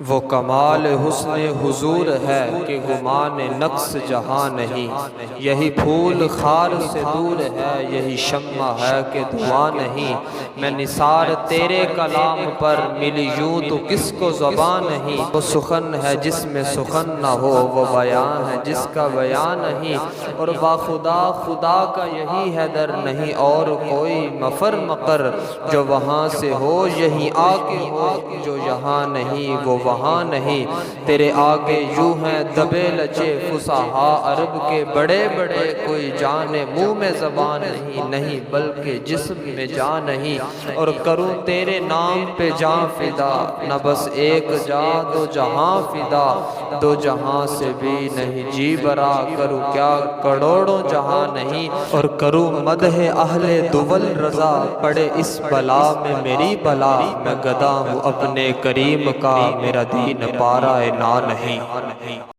وہ کمال حسن حضور ہے کہ گمان نقص جہاں نہیں، یہی پھول خار سے دور ہے، یہی شمع ہے کہ دھواں نہیں۔ میں نثار تیرے کلام پر ملی یوں تو کس کو زبان نہیں۔ وہ سخن ہے جس میں سخن نہ ہو، وہ بیان ہے جس کا بیان نہیں، اور باخدا خدا کا یہی ہے در، نہیں اور کوئی مفر مقر جو وہاں سے ہو، یہی آ کے ہو جو یہاں نہیں وہ وہاں نہیں۔ تیرے آگے یوں ہیں دبے لچے فصحاء عرب کے بڑے بڑے، کوئی جانے منہ میں زبان نہیں بلکہ جسم میں جان نہیں۔ اور کروں تیرے نام پہ جاں فدا، نہ بس ایک جا دو جہاں فدا، دو جہاں سے بھی نہیں جی برا، کروں کیا کروڑوں جہاں نہیں۔ اور کروں مدح اہل دول رضا، پڑے اس بلا میں میری بلا، میں گدا ہوں اپنے کریم کا، میرا دین پارہ نا نہیں۔